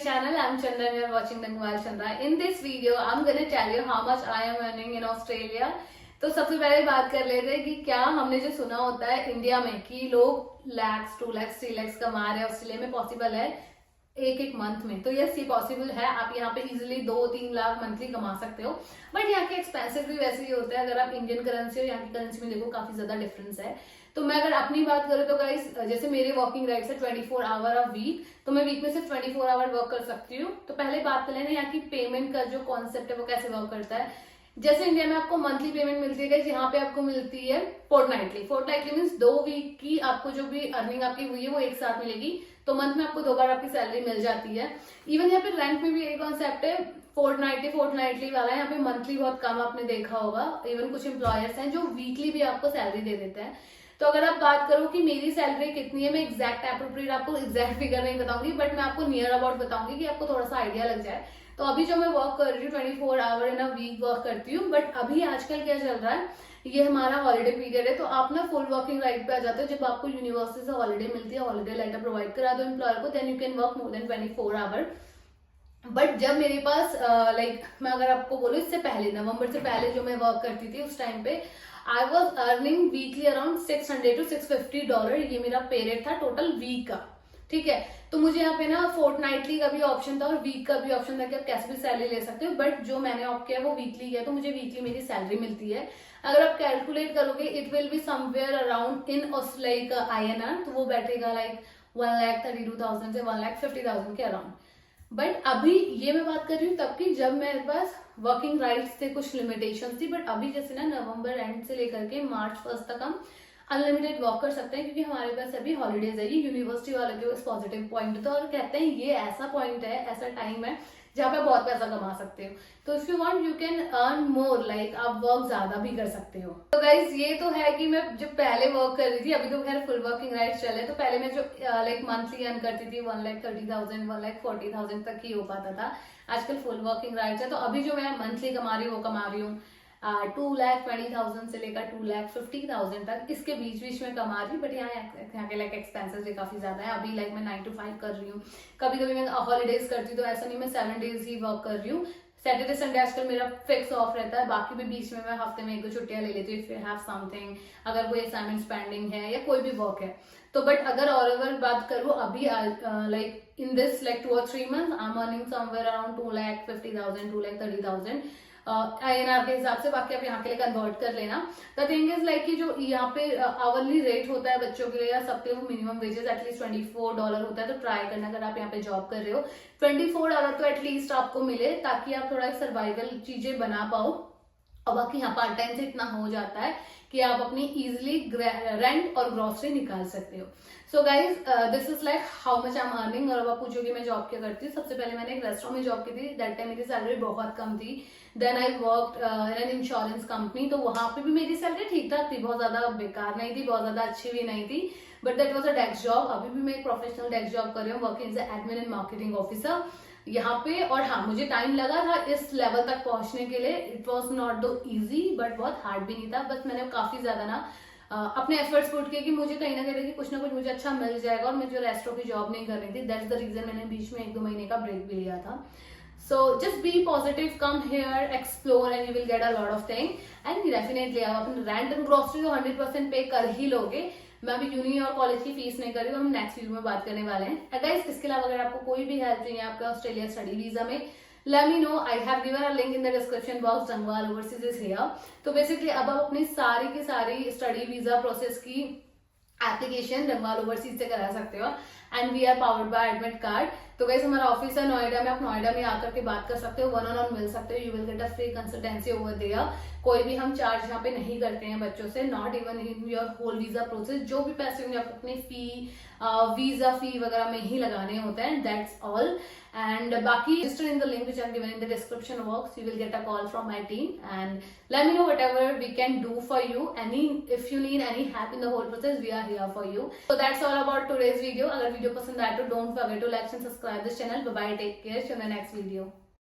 channel. I'm Chandra and you're watching Dangwal Chandra. In this video, I'm going to tell you how much I am earning in Australia. तो सबसे पहले बात कर लेते हैं कि क्या हमने जो सुना होता है इंडिया में कि लोग लैक्स 2 लाख 3 लाख कमा रहे हैं ऑस्ट्रेलिया में, पॉसिबल है एक मंथ में? तो यस, ये पॉसिबल है। आप यहाँ पे इजिली 2-3 लाख मंथली कमा सकते हो। बट यहाँ के एक्सपेंसेस भी वैसे ही होते हैं। अगर आप इंडियन करेंसी और यहाँ की करेंसी में देखो, काफी ज्यादा डिफरेंस है। तो मैं अगर अपनी बात करूँ तो गाइस, जैसे मेरे वर्किंग राइट्स है 24 आवर अ वीक, तो मैं वीक में सिर्फ 24 आवर वर्क कर सकती हूँ। तो पहले बात कर लेना यहाँ की पेमेंट का जो कॉन्सेप्ट है वो कैसे वर्क करता है। जैसे इंडिया में आपको मंथली पेमेंट मिलती है, यहाँ पे आपको मिलती है फोर्टनाइटली मीन्स 2 वीक की आपको जो भी अर्निंग आपकी हुई है वो एक साथ मिलेगी। तो मंथ में आपको 2 बार आपकी सैलरी मिल जाती है। इवन यहाँ पे रेंट में भी यही कॉन्सेप्ट है, फोर्टनाइटली वाला है। यहाँ पे मंथली बहुत कम आपने देखा होगा। इवन कुछ एम्प्लॉयर्स हैं जो वीकली भी आपको सैलरी दे देते हैं। तो अगर आप बात करो कि मेरी सैलरी कितनी है, मैं एग्जैक्ट एप्रोप्रिएट आपको एग्जैक्ट फिगर नहीं बताऊंगी, बट मैं आपको नियर अबाउट बताऊंगी कि आपको थोड़ा सा आइडिया लग जाए। तो अभी जो मैं वर्क कर रही हूँ 24 hour in a week work करती हूँ। बट अभी आजकल क्या चल रहा है, ये हमारा हॉलिडे पीरियड है, तो आप ना फुल वर्किंग राइट पे आ जाते हो। जब आपको यूनिवर्सिटी से हॉलिडे मिलती है, हॉलिडे लेटर प्रोवाइड करा दो एम्प्लॉयर को, then you can work more than 24 hour. But जब मेरे पास मैं अगर आपको बोलूँ इससे पहले, नवंबर से पहले जो मैं वर्क करती थी, उस टाइम पे I was earning weekly around $600 to $650। ये मेरा पे रेट था टोटल वीक का, ठीक है। तो मुझे यहाँ पे ना फोर्टनाइटली का भी ऑप्शन था और वीक का भी ऑप्शन था कि आप कैसे भी सैलरी ले सकते हो। बट जो मैंने ऑप्ट किया वो वीकली है, तो मुझे वीकली मेरी सैलरी मिलती है। अगर आप कैलकुलेट करोगे it will be somewhere around in like INR, तो वो बैठेगा लाइक 1,32,000 से 1,50,000 के अराउंड। बट अभी ये मैं बात कर रही हूँ तब की जब मेरे पास वर्किंग राइट्स थे, कुछ लिमिटेशन थी। बट अभी जैसे ना नवंबर एंड से लेकर के मार्च 1 तक हम अनलिमिटेड वर्क कर सकते हैं, क्योंकि हमारे पास अभी हॉलीडेज है। ये यूनिवर्सिटी वालों के पास पॉजिटिव पॉइंट था और कहते हैं ये ऐसा पॉइंट है, ऐसा टाइम है जहाँ पे बहुत पैसा कमा सकते हो। तो if you want you can earn more, like आप वर्क ज्यादा भी कर सकते हो। तो गाइज ये तो है कि मैं जब पहले वर्क कर रही थी, अभी तो खैर फुल वर्किंग राइट्स चले, तो पहले मैं जो लाइक मंथली अर्न करती थी 1,30,000 1,40,000 तक ही हो पाता था। आजकल फुल वर्किंग राइट्स है, तो अभी जो मैं मंथली कमा रही हूँ वो कमा रही हूँ 2,20,000 से लेकर 2,50,000 तक, इसके बीच में कमा रही हूँ। बट यहाँ के लाइक एक्सपेंसेस भी काफी ज्यादा है। अभी लाइक मैं 9 to 5 कर रही हूँ, कभी कभी मैं हॉलीडेज करती हूँ, तो ऐसा नहीं मैं 7 days ही वर्क कर रही हूँ। सैटरडे संडे आजकल मेरा फिक्स ऑफ रहता है, बाकी भी बीच में मैं हफ्ते में 1-2 छुट्टियां ले लेती हूँ इफ यू हैव समथिंग, अगर कोई असाइनमेंट पेंडिंग है या कोई भी वर्क है। तो बट अगर ऑल ओवर बात करूँ अभी like in this like 2 or 3 months I am earning somewhere around 2,50,000 2,30,000 INR के हिसाब से। बाकी आप यहाँ के लिए कन्वर्ट कर लेना। द थिंग इज लाइक कि जो यहाँ पे आवरली रेट होता है बच्चों के लिए या सबके, वो मिनिमम वेजेस एटलीस्ट $24 होता है। तो ट्राई करना, अगर आप यहाँ पे जॉब कर रहे हो $24 तो एटलीस्ट आपको मिले, ताकि आप थोड़ा सर्वाइवल चीजें बना पाओ। और बाकी यहाँ पार्ट टाइम से इतना हो जाता है कि आप अपनी इजिली रेंट और ग्रोसरी निकाल सकते हो। So guys this is like how much I am earning. और अब आप पूछोगे मैं जॉब क्या करती हूँ। सबसे पहले मैंने एक रेस्टोरेंट में जॉब की थी, दैट टाइम मेरी सैलरी बहुत कम थी। Then I work in an insurance company, तो वहां पे भी मेरी सैलरी ठीक ठाक थी, बहुत ज्यादा बेकार नहीं थी, बहुत ज्यादा अच्छी भी नहीं थी। But that was a desk job. अभी भी मैं एक प्रोफेशनल डेस्क जॉब कर रही हूँ, working as admin and marketing officer यहाँ पे। और हाँ, मुझे टाइम लगा था इस लेवल तक पहुंचने के लिए। इट वॉज नॉट दो इजी, बट बहुत हार्ड भी नहीं था। बस मैंने काफी ज्यादा ना अपने एफर्ट्स पुट किए कि मुझे कहीं ना कहीं कुछ ना कुछ मुझे अच्छा मिल जाएगा। और मैं जो रेस्टों की जॉब नहीं कर रही थी, दैट्स द रीजन मैंने बीच में 1-2 महीने का ब्रेक भी लिया था। So just be positive, come here, explore and you will get a lot of thing and definitely आप अपने रेंट एंड ग्रोसरी तो 100% पे कर ही लोगे। मैं अभी यूनी और कॉलेज की फीस नहीं कर रही हूँ, हम नेक्स्ट वीडियो में बात करने वाले हैं। गाइस इसके अलावा अगर आपको कोई भी हेल्प चाहिए आपका ऑस्ट्रेलिया स्टडी वीजा में, let me know, I have given a link in the description box, Dangwal Overseas is here। तो बेसिकली अब आप अपनी सारी की सारी स्टडी वीजा प्रोसेस की एप्लीकेशन डंगवाल ओवरसीज से करा सकते हो। And we are powered by admit card. तो गाइस हमारा ऑफिस है नोएडा में, आप नोएडा में आकर के बात कर सकते हो, 1-on-1 मिल सकते हो। You will get a free consultancy over there. कोई भी हम चार्ज यहाँ पे नहीं करते हैं बच्चों से, not even in your whole visa process. जो भी पैसे होंगे आप अपनी फी वीजा फी वगैरह में ही लगाने होते हैं, दैट्स ऑल। And बाकी register in the link which I've given in the description box. You will get a call from my team and let me know whatever we can do for you. If you need any help in the whole process, we are here for you. So that's all about today's video. अगर video पसंद आए तो don't forget to like and subscribe this channel. Bye bye, take care, see you in the next video.